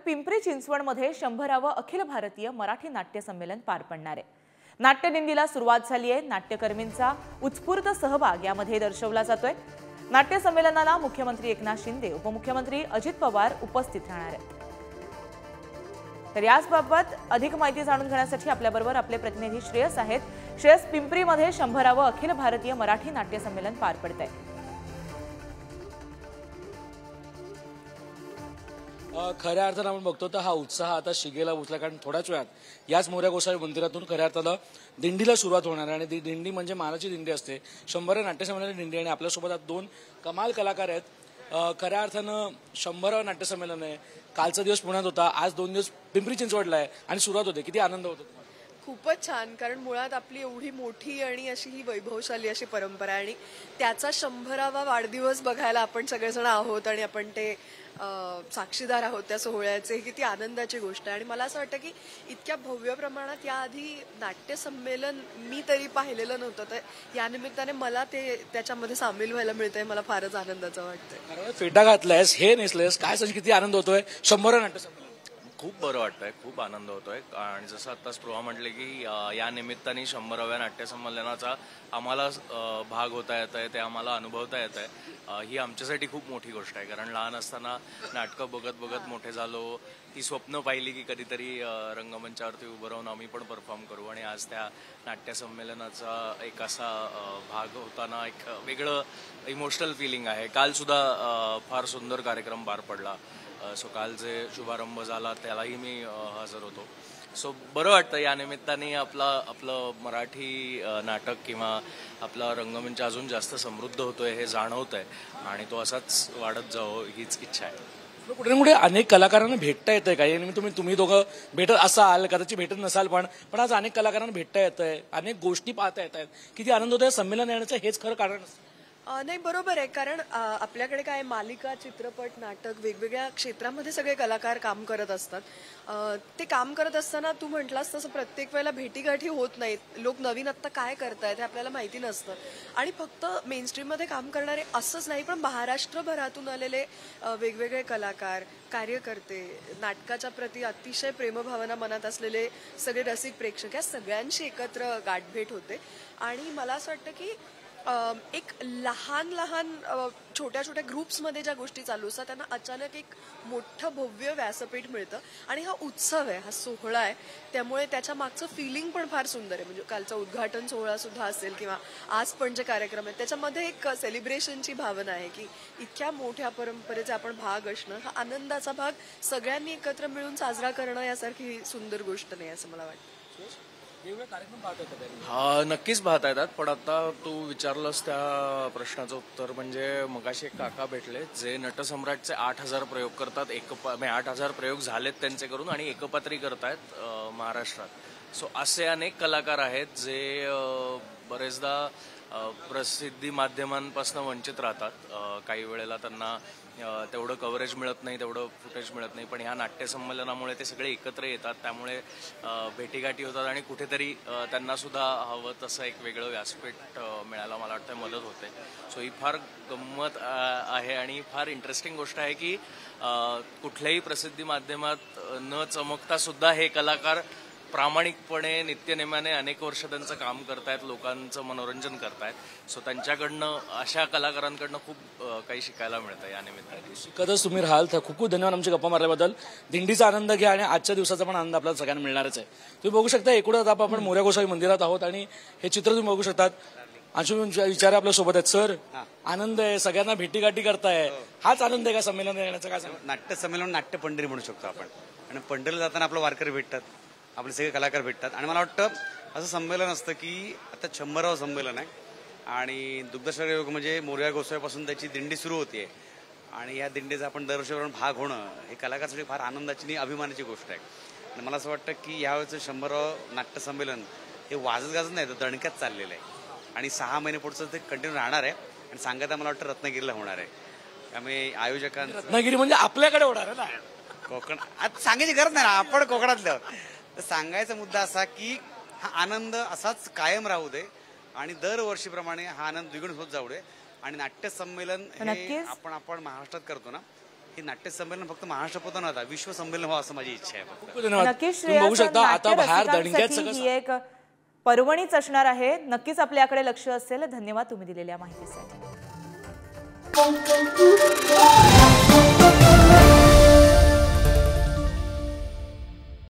पिंपरी चिंचवडमध्ये 100वे अखिल भारतीय मराठी नाट्य संमेलन पार पडणार आहे। नाट्यदिंडीला सुरुवात झाली आहे। नाट्यकर्मींचा उत्स्फूर्त सहभाग यामध्ये दर्शवला जातोय। नाट्य संमेलनाला मुख्यमंत्री एकनाथ शिंदे, उपमुख्यमंत्री अजित पवार उपस्थित राहणार आहेत। तर याबाबत अधिक माहिती जाणून घेण्यासाठी आपल्याबरोबर आपले प्रतिनिधी श्रेयस आहेत। श्रेयस, पिंपरीमध्ये 100वे अखिल भारतीय मराठी नाट्य संमेलन पार पडतंय। खऱ्या अर्थानं आपण बघतो तर हा उत्साह आता शिगेला उठला, कारण थोड्याच वेळात याच मोरया गोसावी मंदिरातून खऱ्या अर्थानं दिंडीला सुरुवात होणार आहे। आणि ती दिंडी म्हणजे मानाची दिंडी असते, 100 नाट्य संमेलन दिंडी। आणि आपल्यासोबत आज दोन कमाल कलाकार आहेत। खऱ्या अर्थानं 100वे नाट्य संमेलन आहे। कालचा दिवस पुण्यात होता, आज 2 दिवस पिंपरी चिंचवडला आहे आणि सुरुवात होते। किती आनंद होतो? खूपच छान, कारण मुळात आपली एवढी मोठी आणि अशी ही वैभवशाली अशी परंपरा आहे आणि त्याचा 100वा वाढदिवस बघायला आपण सगळेजण आहोत आणि आपण ते साक्षीदार आहोत त्या सोहळ्याचे। किती आनंदाची गोष्ट आहे। आणि मला असं वाटतं की इतक्या भव्य प्रमाणात याआधी नाट्य संमेलन मी तरी पाहिलेलं नव्हतं, तर या निमित्ताने मला ते त्याच्यामध्ये सामील व्हायला मिळतंय। मला फारच आनंदाचं वाटतंय। फेटा घातलायस, हे नेसलेस, काय सांग, किती आनंद होतोय 100वे नाट्य संमेलन? खूप बरं वाटतंय, खूप आनंद होतोय। आणि जसं आता स्पृहा म्हटले की या निमित्ताने 100व्या नाट्य संमेलनाचा आम्हाला भाग होता येत आहे, ते आम्हाला अनुभवता येत आहे। ही आमच्यासाठी खूप मोठी गोष्ट आहे, कारण लहान असताना नाटकं बघत बघत मोठे झालो। ती स्वप्न पाहिली की कधीतरी रंगमंचावरती उभं राहून आम्ही पण परफॉर्म करू, आणि आज त्या नाट्य संमेलनाचा एक असा भाग होताना एक वेगळं इमोशनल फिलिंग आहे। काल सुद्धा फार सुंदर कार्यक्रम पार पडला। सो काल जे शुभारंभ झाला त्यालाही मी हजर होतो। सो बरं वाटतं या निमित्ताने आपलं मराठी नाटक किंवा आपला रंगमंच अजून जास्त समृद्ध होतोय हे जाणवतंय, आणि तो असाच वाढत जावं हीच इच्छा आहे। कुठे ना कुठे अनेक कलाकारांना भेटता येतंय का? याने तुम्ही दोघं भेटत असाल, कदाचित भेटत नसाल, पण आज अनेक कलाकारांना भेटता येतंय, अनेक गोष्टी पाहता येत आहेत। किती आनंद होतोय? संमेलन येण्याचं हेच खरं कारण असतं? नाही, बरोबर आहे, कारण आपल्याकडे काय मालिका, चित्रपट, नाटक, वेगवेगळ्या क्षेत्रामध्ये सगळे कलाकार काम करत असतात। ते काम करत असताना तू म्हटलास तसं प्रत्येक वेळेला भेटीगाठी होत नाहीत। लोक नवीन आत्ता काय करतायत हे आपल्याला माहिती नसतं। आणि फक्त मेनस्ट्रीममध्ये काम करणारे असंच नाही, पण महाराष्ट्रभरातून आलेले वेगवेगळे कलाकार, कार्यकर्ते, नाटकाच्या प्रती अतिशय प्रेमभावना मनात असलेले सगळे रसिक प्रेक्षक, या सगळ्यांशी एकत्र गाठभेट होते। आणि मला असं वाटतं की एक लहान लहान छोट्या छोट्या ग्रुप्समध्ये ज्या गोष्टी चालू असतात त्यांना अचानक एक मोठं भव्य व्यासपीठ मिळतं। आणि हा उत्सव आहे, हा सोहळा आहे, त्यामुळे त्याच्या मागचं फिलिंग पण फार सुंदर आहे। म्हणजे कालचा उद्घाटन सोहळा सुद्धा असेल किंवा आज पण जे कार्यक्रम आहेत त्याच्यामध्ये एक सेलिब्रेशनची भावना आहे की इतक्या मोठ्या परंपरेचा आपण भाग असणं, हा आनंदाचा भाग सगळ्यांनी एकत्र मिळून साजरा करणं यासारखी सुंदर गोष्ट नाही असं मला वाटतं। हा, नक्कीच पाहता येतात, पण आता तू विचारलंस त्या प्रश्नाचं उत्तर म्हणजे मगाशी एक काका भेटले जे नटसम्राटचे 8000 प्रयोग करतात, 8000 प्रयोग झालेत त्यांचे करून, आणि एकपात्री करतायत महाराष्ट्रात। सो असे अनेक कलाकार आहेत जे बरेचदा प्रसिद्धी माध्यमांपासून वंचित राहतात। काही वेळेला त्यांना तेवढं कव्हरेज मिळत नाही, तेवढं फुटेज मिळत नाही, पण ह्या नाट्य संमेलनामुळे ते सगळे एकत्र येतात, त्यामुळे भेटीगाठी होतात आणि कुठेतरी त्यांना सुद्धा हवं तसं एक वेगळं व्यासपीठ मिळायला मला वाटतं मदत होते। सो ही फार गंमत आहे आणि फार इंटरेस्टिंग गोष्ट आहे की कुठल्याही प्रसिद्धी माध्यमात न चमकता सुद्धा हे कलाकार प्रामाणिकपणे नित्यनेमाने अनेक वर्ष त्यांचं काम करतायत, लोकांचं मनोरंजन करतायत। सो त्यांच्याकडनं, अशा कलाकारांकडनं खूप काही शिकायला मिळतं या निमित्ताने। शिकतच तुम्ही राहाल, तर खूप खूप धन्यवाद आमची गप्पा मारल्याबद्दल। दिंडीचा आनंद घ्या आणि आजच्या दिवसाचा पण आनंद आपल्याला सगळ्यांना मिळणारच आहे। तुम्ही बघू शकता एकूणच आपण मोरया गोसावी मंदिरात आहोत आणि हे चित्र तुम्ही बघू शकतात। अंशु विचारे आपल्या सोबत आहेत। सर, आनंद आहे, सगळ्यांना भेटीगाठी करताय, हाच आनंद आहे का संमेलन येण्याचा? काय सांगा? नाट्य संमेलन नाट्य पंढरी म्हणू शकतो आपण, आणि पंढरीला जाताना आपलं वारकरी भेटतात, आपले सगळे कलाकार भेटतात। आणि मला वाटतं असं संमेलन असतं की आता 100वे संमेलन आहे आणि दुग्धशर्य योग म्हणजे मोरया गोसावीपासून त्याची दिंडी सुरू होते, आणि या दिंडीचा आपण दरवर्षीप्रमाणे भाग होणं हे कलाकारासाठी फार आनंदाची आणि अभिमानाची गोष्ट आहे। आणि मला असं वाटतं की यावेळेचं 100वे नाट्य संमेलन हे वाजत गाजत नाही, तर दणक्यात चाललेलं आहे, आणि 6 महिने पुढचं ते कंटिन्यू राहणार आहे। आणि सांगायला मला वाटतं रत्नागिरीला होणार आहे, त्यामुळे आयोजकांना रत्नागिरी म्हणजे आपल्याकडे होणार आहे ना? कोकण आता सांगायची गरज नाही ना, आपण कोकणातलं। तर सांगायचा मुद्दा असा की हा आनंद असाच कायम राहू दे आणि दरवर्षीप्रमाणे हा आनंद द्विगुण होत जाऊ दे। आणि नाट्य संमेलन हे आपण महाराष्ट्रात करतो ना, की नाट्य संमेलन फक्त महाराष्ट्रापुरतं नव्हता, विश्व संमेलन व्हावं असं माझी इच्छा आहे फक्त. खूप धन्यवाद. नक्कीच तुम्ही बघू श्रेया, शकता आता नाट्य बाहेर दणक्यात रसिकांसाठी सगळं ही एक पर्वणीच असणार आहे. नक्कीच आपल्याकडे लक्ष असेल. धन्यवाद तुम्ही दिलेल्या माहितीसाठी.